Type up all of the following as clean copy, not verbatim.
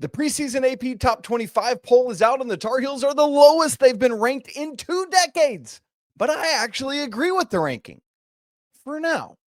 The preseason AP Top 25 poll is out, and the Tar Heels are the lowest they've been ranked in 2 decades. But I actually agree with the ranking. For now.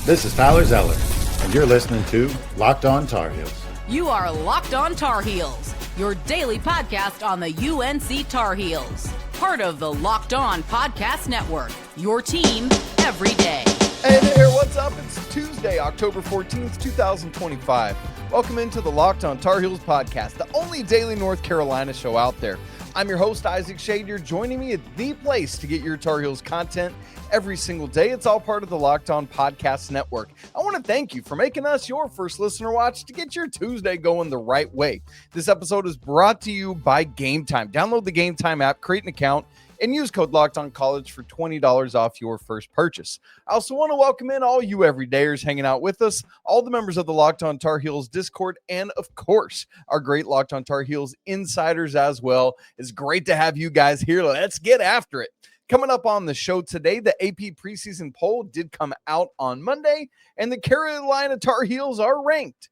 This is Tyler Zeller, and you're listening to Locked On Tar Heels. You are Locked On Tar Heels, your daily podcast on the UNC Tar Heels. Part of the Locked On Podcast Network, your team every day. Hey there, what's up? It's Tuesday, October 14th, 2025. Welcome into the Locked On Tar Heels podcast, the only daily North Carolina show out there. I'm your host, Isaac Schade. You're joining me at the place to get your Tar Heels content every single day. It's all part of the Locked On Podcast Network. I want to thank you for making us your first listener watch to get your Tuesday going the right way. This episode is brought to you by Game Time. Download the Game Time app, create an account, and use code LOCKEDONCollege for $20 off your first purchase. I also want to welcome in all you everydayers hanging out with us, all the members of the Locked On Tar Heels Discord, and of course, our great Locked On Tar Heels insiders as well. It's great to have you guys here. Let's get after it. Coming up on the show today, the AP preseason poll did come out on Monday, and the Carolina Tar Heels are ranked,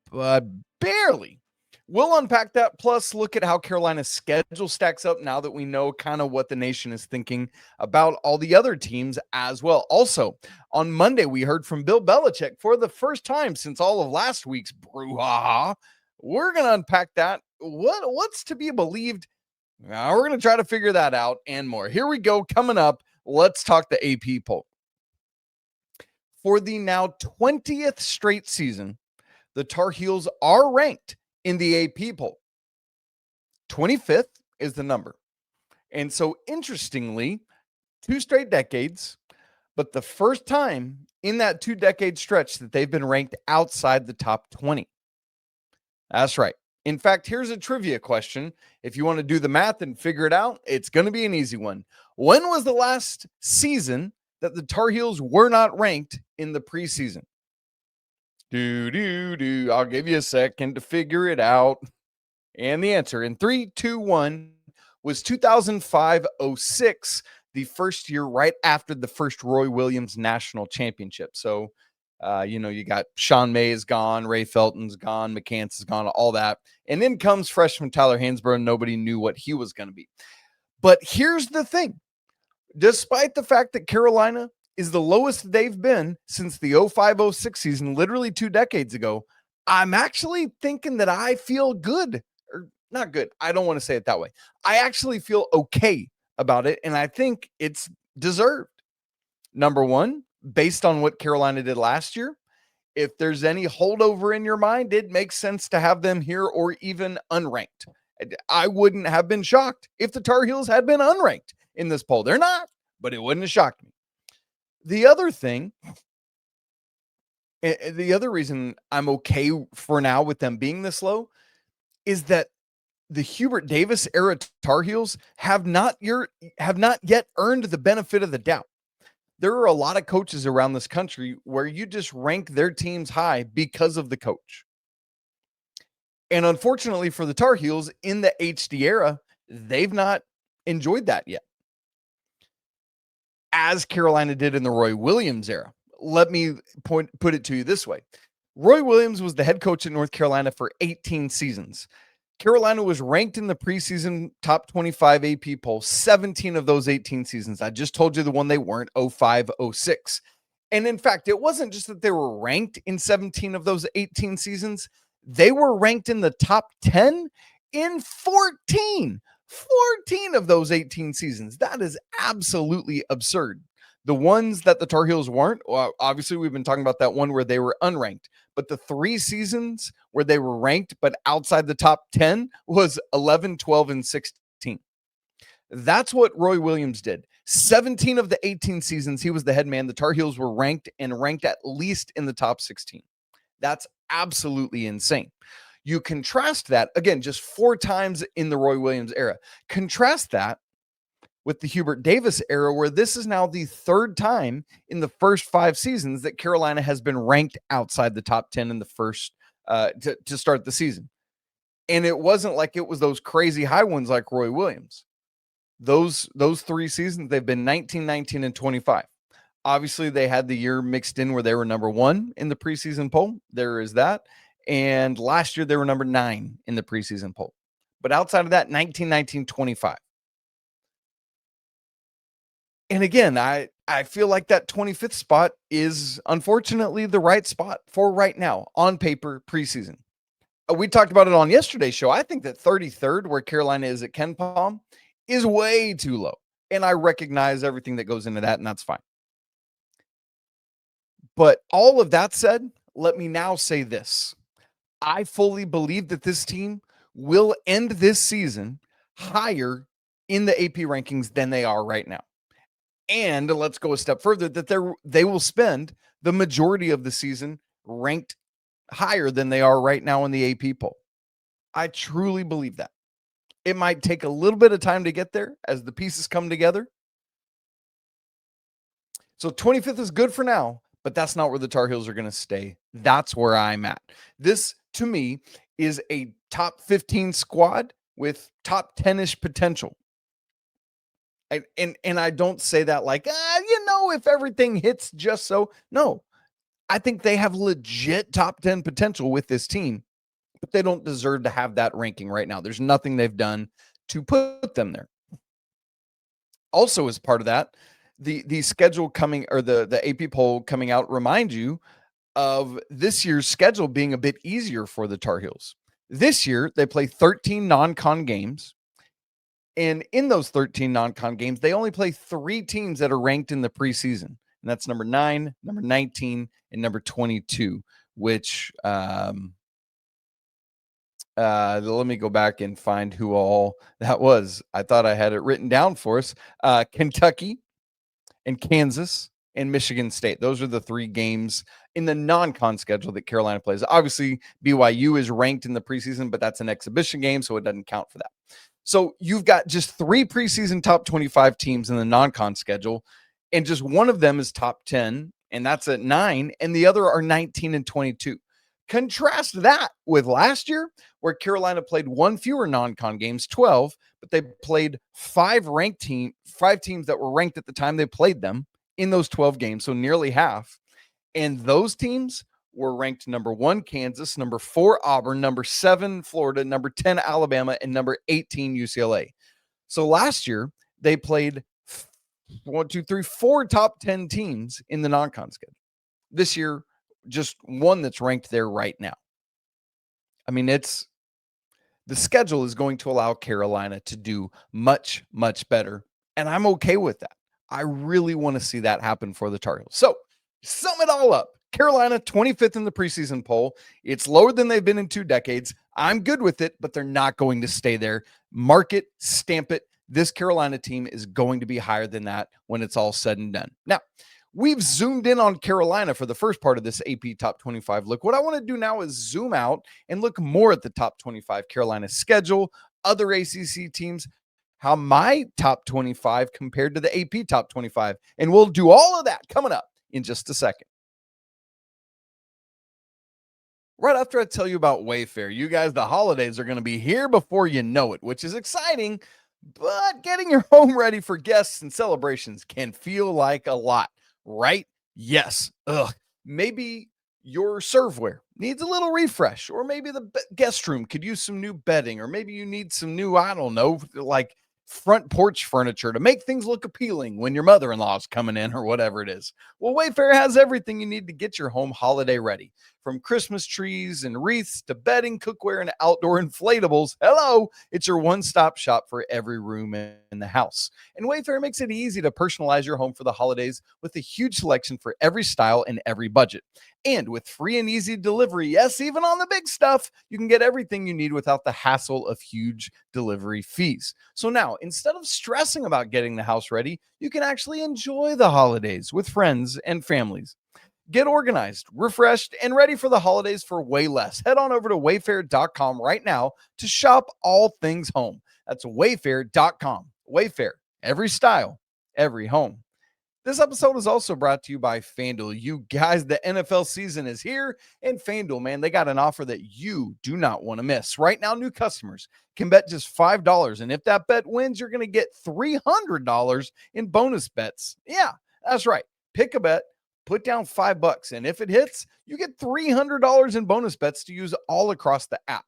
but barely. We'll unpack that, plus look at how Carolina's schedule stacks up now that we know kind of what the nation is thinking about all the other teams as well. Also, on Monday, we heard from Bill Belichick for the first time since all of last week's brouhaha. We're going to unpack that. What's to be believed? We're going to try to figure that out and more. Here we go. Coming up, let's talk the AP poll. For the now 20th straight season, the Tar Heels are ranked in the AP poll. 25th is the number. And so interestingly, 2 straight decades, but the first time in that 2-decade stretch that they've been ranked outside the top 20. That's right. In fact, here's a trivia question. If you want to do the math and figure it out, it's going to be an easy one. When was the last season that the Tar Heels were not ranked in the preseason? I'll give you a second to figure it out. And the answer in 3, 2, 1 was 2005-06, the first year right after the first Roy Williams national championship. So, you got Sean May is gone, Ray Felton's gone, McCants is gone, all that. And then comes freshman Tyler Hansbrough, and nobody knew what he was going to be. But here's the thing. Despite the fact that Carolina is the lowest they've been since the 05-06 season, literally 2 decades ago, I'm actually thinking that I feel good. Or not good. I don't want to say it that way. I actually feel okay about it, and I think it's deserved. Number one, based on what Carolina did last year, if there's any holdover in your mind, it makes sense to have them here or even unranked. I wouldn't have been shocked if the Tar Heels had been unranked in this poll. They're not, but it wouldn't have shocked me. The other thing, the other reason I'm okay for now with them being this low is that the Hubert Davis era Tar Heels have not yet earned the benefit of the doubt. There are a lot of coaches around this country where you just rank their teams high because of the coach. And unfortunately for the Tar Heels in the HD era, they've not enjoyed that yet, as Carolina did in the Roy Williams era. Let me put it to you this way. Roy Williams was the head coach at North Carolina for 18 seasons. Carolina was ranked in the preseason top 25 AP poll 17 of those 18 seasons. I just told you the one they weren't, 05-06. And in fact, it wasn't just that they were ranked in 17 of those 18 seasons. They were ranked in the top 10 in 14 of those 18 seasons. That is absolutely absurd. The ones that the Tar Heels weren't, well, obviously we've been talking about that one where they were unranked, but the 3 seasons where they were ranked but outside the top 10 was 11, 12, and 16. That's what Roy Williams did. 17 of the 18 seasons he was the head man, the Tar Heels were ranked at least in the top 16. That's absolutely insane. You contrast that, again, just 4 times in the Roy Williams era. Contrast that with the Hubert Davis era, where this is now the 3rd time in the first 5 seasons that Carolina has been ranked outside the top 10 in the first to start the season. And it wasn't like it was those crazy high ones like Roy Williams. Those 3 seasons, they've been 19, 19, and 25. Obviously, they had the year mixed in where they were number 1 in the preseason poll. There is that. And last year, they were number 9 in the preseason poll. But outside of that, 19, 19, 25. And again, I feel like that 25th spot is unfortunately the right spot for right now on paper preseason. We talked about it on yesterday's show. I think that 33rd, where Carolina is at Ken Palm, is way too low. And I recognize everything that goes into that, and that's fine. But all of that said, let me now say this. I fully believe that this team will end this season higher in the AP rankings than they are right now. And let's go a step further, that they will spend the majority of the season ranked higher than they are right now in the AP poll. I truly believe that. It might take a little bit of time to get there as the pieces come together. So 25th is good for now, but that's not where the Tar Heels are going to stay. That's where I'm at. This, to me, is a top 15 squad with top 10-ish potential. And I don't say that like, if everything hits just so. No, I think they have legit top 10 potential with this team, but they don't deserve to have that ranking right now. There's nothing they've done to put them there. Also, as part of that, the schedule coming, or the AP poll coming out, remind you of this year's schedule being a bit easier for the Tar Heels. This year, they play 13 non-con games. And in those 13 non-con games, they only play 3 teams that are ranked in the preseason. And that's number 9, number 19, and number 22, which let me go back and find who all that was. I thought I had it written down for us. Kentucky and Kansas and Michigan State. Those are the 3 games in the non-con schedule that Carolina plays. Obviously, BYU is ranked in the preseason, but that's an exhibition game, so it doesn't count for that. So you've got just 3 preseason top 25 teams in the non-con schedule, and just one of them is top 10, and that's at 9, and the other are 19 and 22. Contrast that with last year, where Carolina played 1 fewer non-con games, 12, but they played 5 teams that were ranked at the time they played them in those 12 games, so nearly half. And those teams were ranked number 1 Kansas, number 4 Auburn, number 7 Florida, number 10 Alabama, and number 18 UCLA. So last year they played 4 top 10 teams in the non-con schedule. This year, just one that's ranked there right now. I mean, the schedule is going to allow Carolina to do much, much better, and I'm okay with that. I really want to see that happen for the Tar Heels. So sum it all up. Carolina, 25th in the preseason poll. It's lower than they've been in 2 decades. I'm good with it, but they're not going to stay there. Mark it, stamp it. This Carolina team is going to be higher than that when it's all said and done. Now, we've zoomed in on Carolina for the first part of this AP Top 25 look. What I want to do now is zoom out and look more at the Top 25 Carolina schedule, other ACC teams, how my Top 25 compared to the AP Top 25. And we'll do all of that coming up in just a second. Right after I tell you about Wayfair, you guys, the holidays are going to be here before you know it, which is exciting, but getting your home ready for guests and celebrations can feel like a lot, right? Yes. Maybe your serveware needs a little refresh, or maybe the guest room could use some new bedding, or maybe you need some new, I don't know, like front porch furniture to make things look appealing when your mother-in-law is coming in, or whatever it is. Well, Wayfair has everything you need to get your home holiday ready. From Christmas trees and wreaths to bedding, cookware, and outdoor inflatables. Hello, it's your one-stop shop for every room in the house. And Wayfair makes it easy to personalize your home for the holidays with a huge selection for every style and every budget. And with free and easy delivery, yes, even on the big stuff, you can get everything you need without the hassle of huge delivery fees. So now, instead of stressing about getting the house ready, you can actually enjoy the holidays with friends and families. Get organized, refreshed, and ready for the holidays for way less. Head on over to wayfair.com right now to shop all things home. That's wayfair.com. Wayfair, every style, every home. This episode is also brought to you by FanDuel. You guys, the NFL season is here, and FanDuel, man, they got an offer that you do not want to miss. Right now, new customers can bet just $5, and if that bet wins, you're going to get $300 in bonus bets. Yeah, that's right. Pick a bet, put down $5, and if it hits, you get $300 in bonus bets to use all across the app.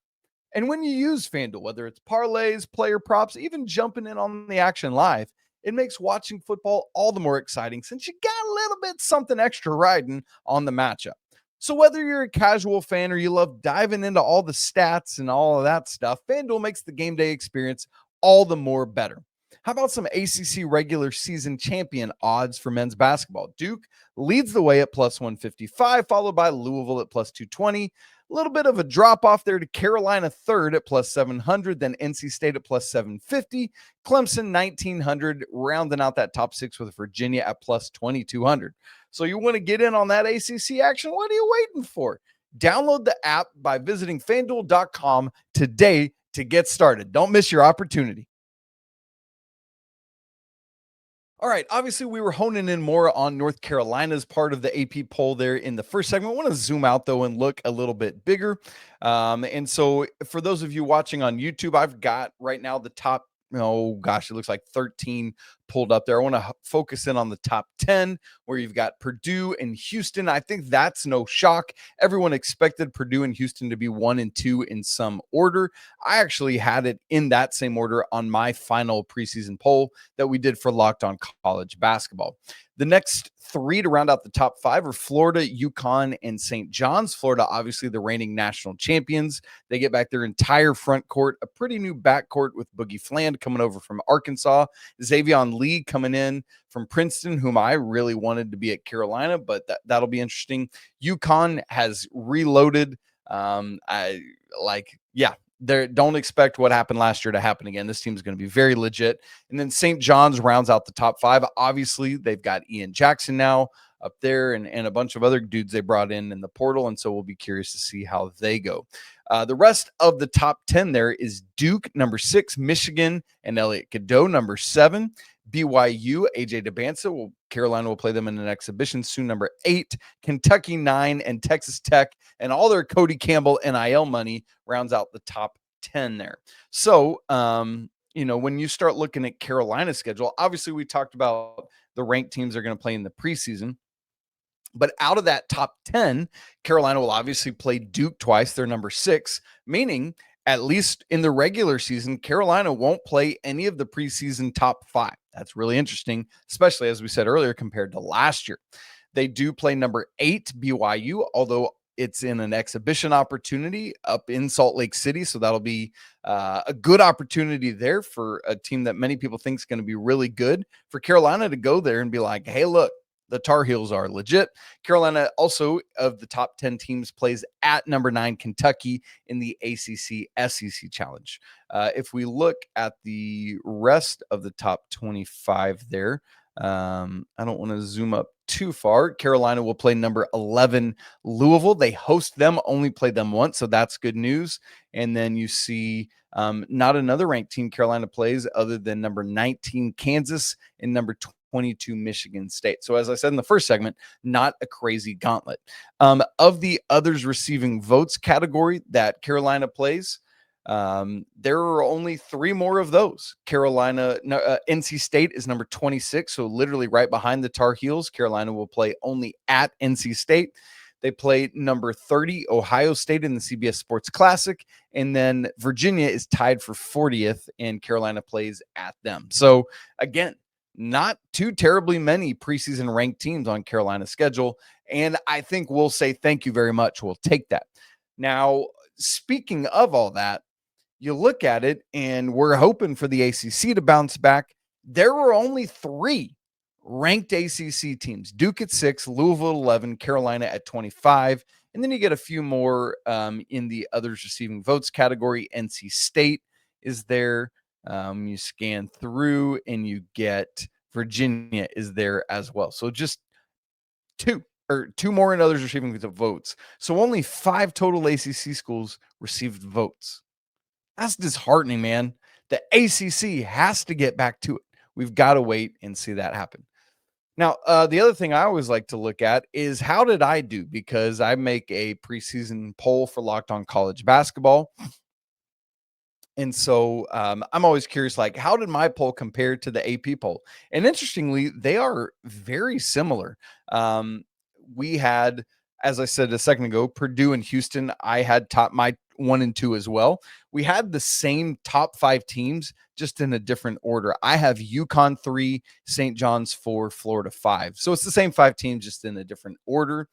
And when you use FanDuel, whether it's parlays, player props, even jumping in on the action live, it makes watching football all the more exciting since you got a little bit something extra riding on the matchup. So whether you're a casual fan or you love diving into all the stats and all of that stuff, FanDuel makes the game day experience all the more better. How about some ACC regular season champion odds for men's basketball? Duke leads the way at plus 155, followed by Louisville at plus 220. A little bit of a drop off there to Carolina third at plus 700, then NC State at plus 750, Clemson 1900, rounding out that top six with Virginia at plus 2200. So you want to get in on that ACC action? What are you waiting for? Download the app by visiting FanDuel.com today to get started. Don't miss your opportunity. All right, obviously we were honing in more on North Carolina's part of the AP poll there in the first segment. I want to zoom out though and look a little bit bigger. And so for those of you watching on YouTube, I've got right now the top, oh gosh, it looks like 13 pulled up there. I want to focus in on the top 10 where you've got Purdue and Houston. I think that's no shock. Everyone expected Purdue and Houston to be 1 and 2 in some order. I actually had it in that same order on my final preseason poll that we did for Locked On College Basketball. The next three to round out the top 5 are Florida, UConn, and St. John's. Florida, obviously the reigning national champions. They get back their entire front court, a pretty new backcourt with Boogie Fland coming over from Arkansas, Xavion Lee coming in from Princeton, whom I really wanted to be at Carolina, but that'll be interesting. UConn has reloaded. Don't expect what happened last year to happen again. This team is going to be very legit. And then St. John's rounds out the top 5. Obviously, they've got Ian Jackson now up there and a bunch of other dudes they brought in the portal. And so we'll be curious to see how they go. The rest of the top 10 there is Duke, number 6, Michigan, and Elliot Cadeau, number 7. BYU, AJ DeBansa, Carolina will play them in an exhibition soon, number 8. Kentucky, 9, and Texas Tech, and all their Cody Campbell NIL money rounds out the top 10 there. So, when you start looking at Carolina's schedule, obviously we talked about the ranked teams are going to play in the preseason. But out of that top 10, Carolina will obviously play Duke twice. They're number 6, meaning at least in the regular season, Carolina won't play any of the preseason top 5. That's really interesting, especially as we said earlier, compared to last year. They do play number 8, BYU, although it's in an exhibition opportunity up in Salt Lake City. So that'll be a good opportunity there for a team that many people think is going to be really good, for Carolina to go there and be like, hey, look, the Tar Heels are legit. Carolina also, of the top 10 teams, plays at number 9 Kentucky in the ACC SEC Challenge. If we look at the rest of the top 25 there, I don't want to zoom up too far. Carolina will play number 11 Louisville. They host them, only play them once, so that's good news. And then you see not another ranked team Carolina plays other than number 19 Kansas and number 22 Michigan State. So as I said in the first segment, not a crazy gauntlet. Of the others receiving votes category that Carolina plays, there are only 3 more of those. NC State is number 26, so literally right behind the Tar Heels. Carolina will play only at NC State. They play number 30, Ohio State, in the CBS Sports Classic. And then Virginia is tied for 40th, and Carolina plays at them. So again, not too terribly many preseason ranked teams on Carolina's schedule. And I think we'll say thank you very much. We'll take that. Now, speaking of all that, you look at it and we're hoping for the ACC to bounce back. There were only 3 ranked ACC teams: Duke at 6, Louisville at 11, Carolina at 25. And then you get a few more in the others receiving votes category. NC State is there. You scan through and you get Virginia is there as well. So just 2 more in others receiving votes. So only 5 total ACC schools received votes. That's disheartening, man. The ACC has to get back to it. We've got to wait and see that happen. Now, the other thing I always like to look at is how did I do? Because I make a preseason poll for Locked On College Basketball. And so I'm always curious, like, how did my poll compare to the AP poll? And interestingly, they are very similar. We had, as I said a second ago, Purdue and Houston. I had top my 1 and 2 as well. We had the same top 5 teams, just in a different order. I have UConn 3, St. John's 4, Florida 5. So it's the same 5 teams, just in a different order.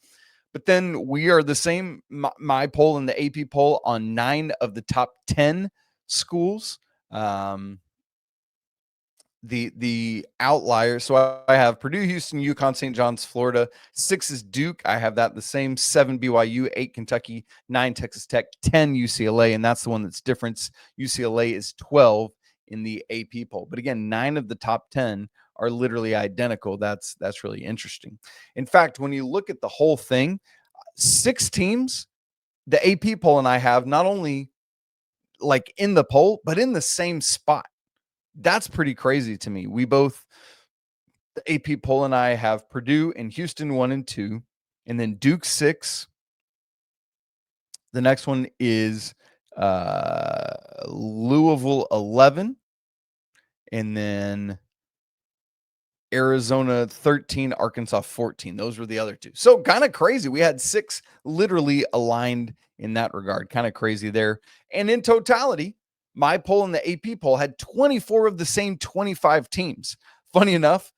But then we are the same, my poll and the AP poll, on 9 of the top 10 schools. The outliers. So I have Purdue, Houston, UConn, St. John's, Florida. 6 is Duke. I have that the same. 7 BYU, 8 Kentucky, 9 Texas Tech, 10 UCLA, and that's the one that's different. UCLA is 12 in the AP poll. But again, 9 of the top 10 are literally identical. That's really interesting. In fact, when you look at the whole thing, 6 teams, the AP poll and I have not only like in the poll, but in the same spot. That's pretty crazy to me. We both, the AP poll and I, have Purdue and Houston 1 and 2, and then Duke 6. The next one is Louisville 11, and then Arizona 13, Arkansas 14. Those were the other 2. So kind of crazy. We had 6 literally aligned in that regard. Kind of crazy there. And in totality, my poll and the AP poll had 24 of the same 25 teams. Funny enough,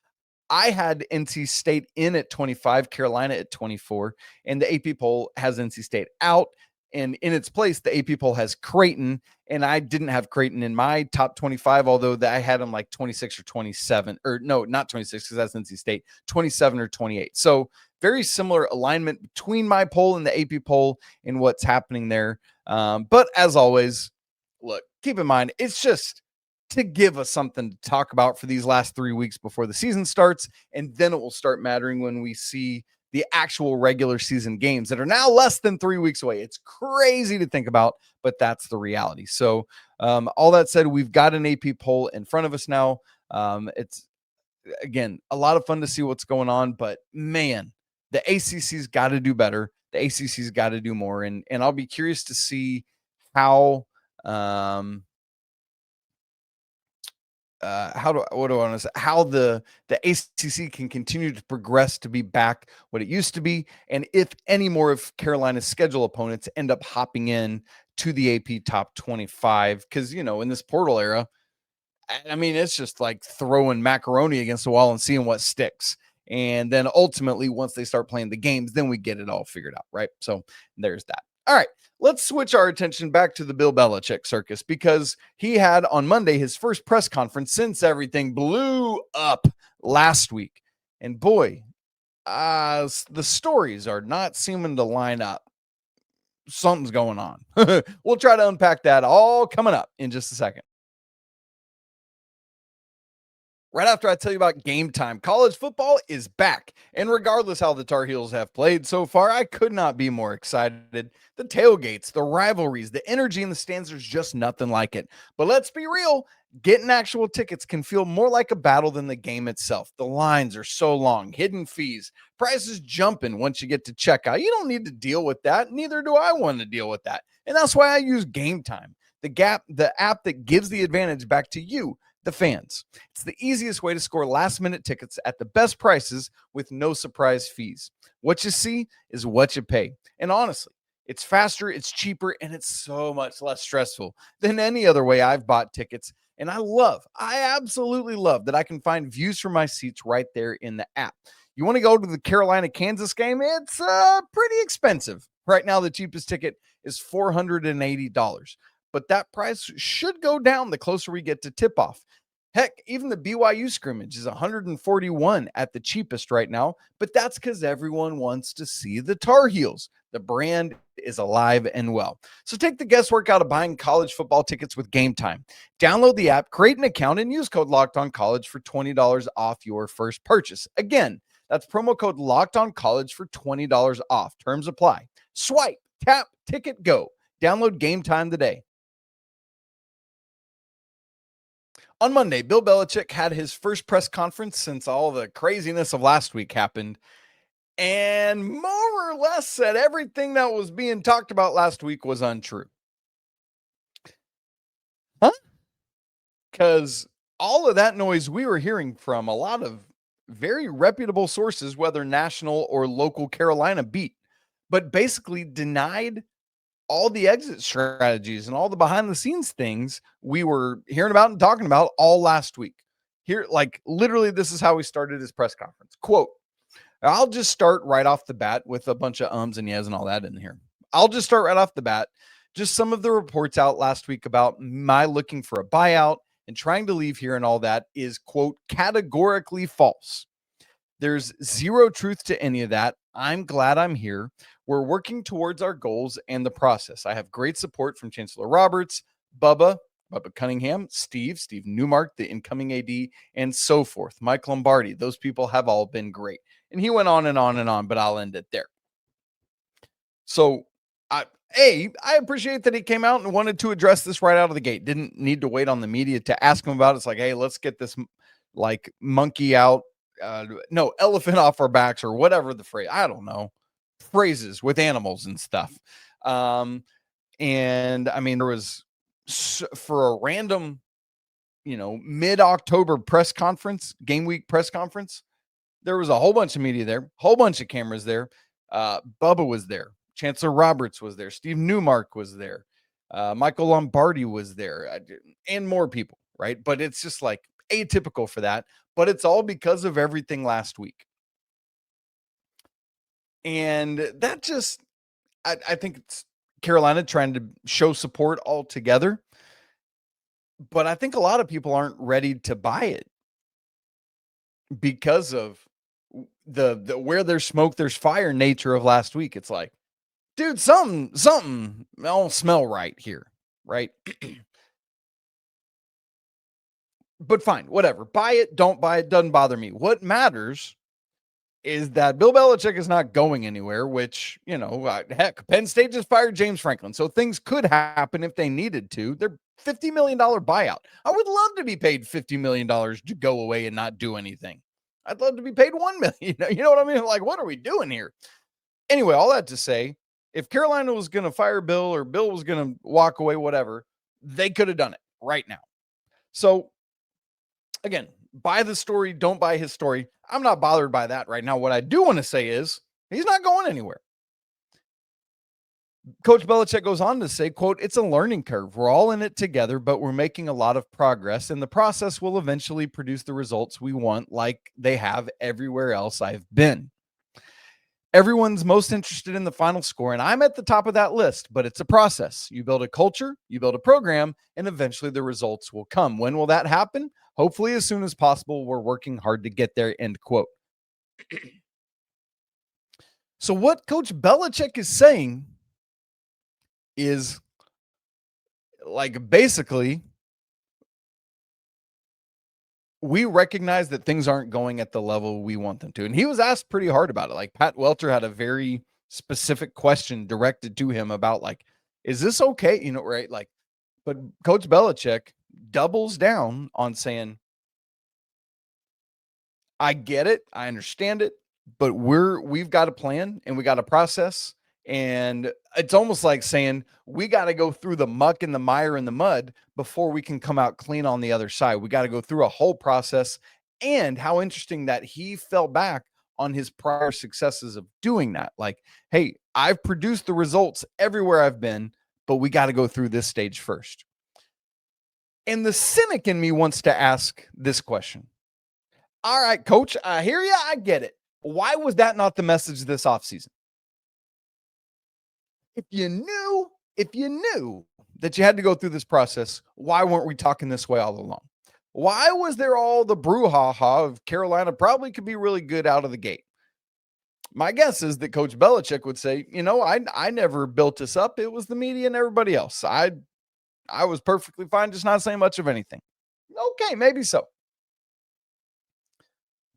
I had NC State in at 25, Carolina at 24, and the AP poll has NC State out. And in its place, the AP poll has Creighton, and I didn't have Creighton in my top 25, although I had them like 26 or 27, or no, not 26, because that's NC State, 27 or 28. So very similar alignment between my poll and the AP poll and what's happening there. But as always, look, keep in mind, it's just to give us something to talk about for these last 3 weeks before the season starts, and then it will start mattering when we see the actual regular season games that are now less than 3 weeks away. It's crazy to think about, but that's the reality. So all that said, we've got an AP poll in front of us now. It's, again, a lot of fun to see what's going on, but man, the ACC's got to do better. The ACC's got to do more. And I'll be curious to see how how the ACC can continue to progress to be back what it used to be, and if any more of Carolina's schedule opponents end up hopping in to the AP top 25, because in this portal era, I mean, it's just like throwing macaroni against the wall and seeing what sticks. And then ultimately, once they start playing the games, then we get it all figured out, right? So there's that. All right, let's switch our attention back to the Bill Belichick circus, because he had on Monday his first press conference since everything blew up last week. And boy, the stories are not seeming to line up. Something's going on. We'll try to unpack that all coming up in just a second. Right after I tell you about Game Time, college football is back. And regardless how the Tar Heels have played so far, I could not be more excited. The tailgates, the rivalries, the energy in the stands, there's just nothing like it. But let's be real, getting actual tickets can feel more like a battle than the game itself. The lines are so long, hidden fees, prices jumping once you get to checkout. You don't need to deal with that. Neither do I want to deal with that. And that's why I use Game Time, the app that gives the advantage back to you, the fans. It's the easiest way to score last-minute tickets at the best prices with no surprise fees. What you see is what you pay. And honestly, it's faster, it's cheaper, and it's so much less stressful than any other way I've bought tickets. And I absolutely love that I can find views from my seats right there in the app. You want to go to the Carolina-Kansas game? It's pretty expensive. Right now, the cheapest ticket is $480. But that price should go down the closer we get to tip-off. Heck, even the BYU scrimmage is $141 at the cheapest right now, but that's because everyone wants to see the Tar Heels. The brand is alive and well. So take the guesswork out of buying college football tickets with Game Time. Download the app, create an account, and use code LOCKEDONCollege for $20 off your first purchase. Again, that's promo code LOCKEDONCollege for $20 off. Terms apply. Swipe, tap, ticket, go. Download Game Time today. On Monday, Bill Belichick had his first press conference since all the craziness of last week happened, and more or less said everything that was being talked about last week was untrue. Huh? Because all of that noise we were hearing from a lot of very reputable sources, whether national or local Carolina beat, but basically denied all the exit strategies and all the behind the scenes things we were hearing about and talking about all last week. Here, like literally, this is how we started his press conference. Quote, I'll just start right off the bat with a bunch of ums and yes and all that in here. I'll just start right off the bat. Just some of the reports out last week about my looking for a buyout and trying to leave here and all that is, quote, categorically false. There's zero truth to any of that. I'm glad I'm here. We're working towards our goals and the process. I have great support from Chancellor Roberts, Bubba Cunningham, Steve Newmark, the incoming AD, and so forth. Mike Lombardi. Those people have all been great. And he went on and on and on, but I'll end it there. So, I appreciate that he came out and wanted to address this right out of the gate. Didn't need to wait on the media to ask him about it. It's like, hey, let's get this like monkey out. Elephant off our backs or whatever the phrase. I don't know. Phrases with animals and stuff. And I mean, there was for a random, mid-October press conference, game week press conference, there was a whole bunch of media there, whole bunch of cameras there. Bubba was there. Chancellor Roberts was there. Steve Newmark was there. Michael Lombardi was there and more people, right? But it's just like atypical for that, but it's all because of everything last week. And that just, I think it's Carolina trying to show support altogether. But I think a lot of people aren't ready to buy it because of the where there's smoke, there's fire nature of last week. It's like, dude, something don't smell right here, right? But fine, whatever. Buy it, don't buy it, doesn't bother me. What matters is that Bill Belichick is not going anywhere, which, heck, Penn State just fired James Franklin. So things could happen if they needed to. They're $50 million buyout. I would love to be paid $50 million to go away and not do anything. I'd love to be paid $1 million. You know what I mean? Like, what are we doing here? Anyway, all that to say, if Carolina was going to fire Bill or Bill was going to walk away, whatever, they could have done it right now. So again, buy the story, don't buy his story. I'm not bothered by that right now. What I do want to say is he's not going anywhere. Coach Belichick goes on to say, quote, it's a learning curve. We're all in it together, but we're making a lot of progress, and the process will eventually produce the results we want like they have everywhere else I've been. Everyone's most interested in the final score, and I'm at the top of that list, but it's a process. You build a culture, you build a program, and eventually the results will come. When will that happen? Hopefully as soon as possible. We're working hard to get there, end quote. So what Coach Belichick is saying is like, basically, we recognize that things aren't going at the level we want them to. And he was asked pretty hard about it. Like Pat Welter had a very specific question directed to him about like, is this okay? Right? Like, but Coach Belichick doubles down on saying, I get it. I understand it, but we've got a plan and we got a process. And it's almost like saying we got to go through the muck and the mire and the mud before we can come out clean on the other side. We got to go through a whole process. And how interesting that he fell back on his prior successes of doing that. Like, hey, I've produced the results everywhere I've been, but we got to go through this stage first. And the cynic in me wants to ask this question. All right, coach, I hear you. I get it. Why was that not the message this offseason? If you knew that you had to go through this process, why weren't we talking this way all along? Why was there all the brouhaha of Carolina probably could be really good out of the gate? My guess is that Coach Belichick would say, I never built this up. It was the media and everybody else. I was perfectly fine, just not saying much of anything. Okay, maybe so.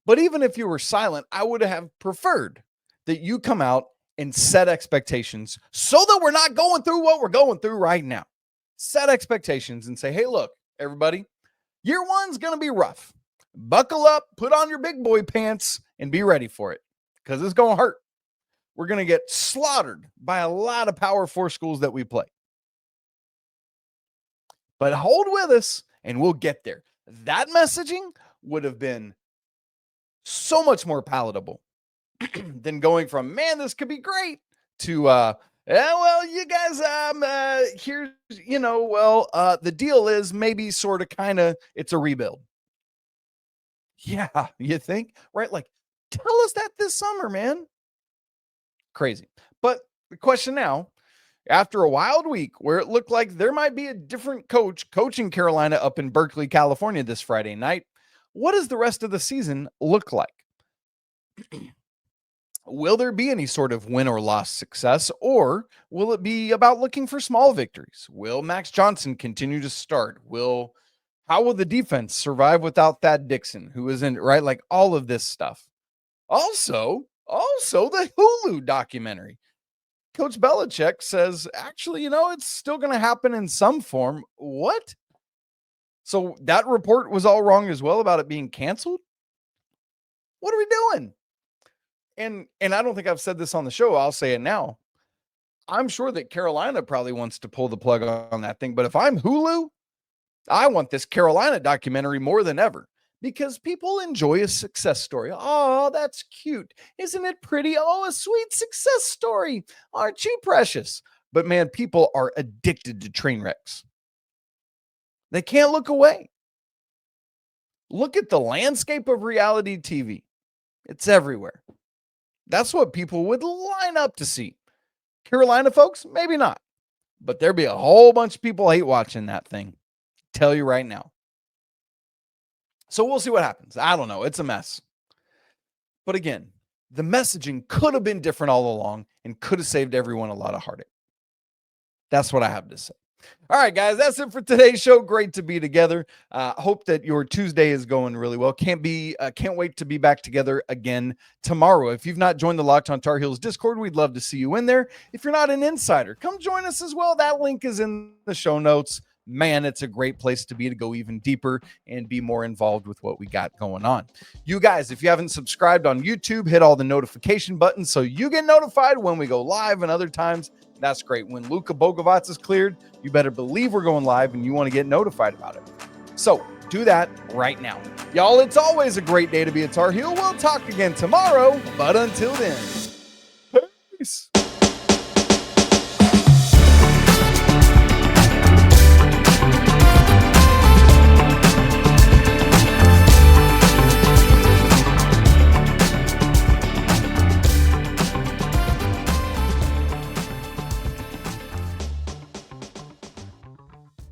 But even if you were silent, I would have preferred that you come out and set expectations so that we're not going through what we're going through right now. Set expectations and say, hey, look, everybody, year one's going to be rough. Buckle up, put on your big boy pants, and be ready for it because it's going to hurt. We're going to get slaughtered by a lot of Power 4 schools that we play. But hold with us and we'll get there. That messaging would have been so much more palatable than going from, man, this could be great, to yeah, well, you guys, here's, the deal is maybe sort of kind of it's a rebuild. Yeah, you think? Right? Like, tell us that this summer, man. Crazy. But the question now, after a wild week where it looked like there might be a different coach coaching Carolina up in Berkeley, California this Friday night, what does the rest of the season look like? Will there be any sort of win or loss success, or will it be about looking for small victories? Will Max Johnson continue to start? How will the defense survive without Thad Dixon, who isn't, right? Like, all of this stuff. Also the Hulu documentary. Coach Belichick says, actually, it's still going to happen in some form. What? So that report was all wrong as well about it being canceled? What are we doing? And I don't think I've said this on the show. I'll say it now. I'm sure that Carolina probably wants to pull the plug on that thing. But if I'm Hulu, I want this Carolina documentary more than ever, because people enjoy a success story. Oh, that's cute. Isn't it pretty? Oh, a sweet success story. Aren't you precious? But man, people are addicted to train wrecks. They can't look away. Look at the landscape of reality TV. It's everywhere. That's what people would line up to see. Carolina folks, maybe not. But there'd be a whole bunch of people hate watching that thing. Tell you right now. So we'll see what happens. I don't know. It's a mess. But again, the messaging could have been different all along and could have saved everyone a lot of heartache. That's what I have to say. All right, guys, that's it for today's show. Great to be together. Hope that your Tuesday is going really well. Can't wait to be back together again tomorrow. If you've not joined the Locked On Tar Heels Discord, we'd love to see you in there. If you're not an insider, come join us as well. That link is in the show notes. Man, it's a great place to be, to go even deeper and be more involved with what we got going on. You guys, if you haven't subscribed on YouTube, hit all the notification buttons so you get notified when we go live, and other times. That's great. When Luka Bogavac is cleared, you better believe we're going live and you want to get notified about it. So do that right now. Y'all, it's always a great day to be a Tar Heel. We'll talk again tomorrow, but until then.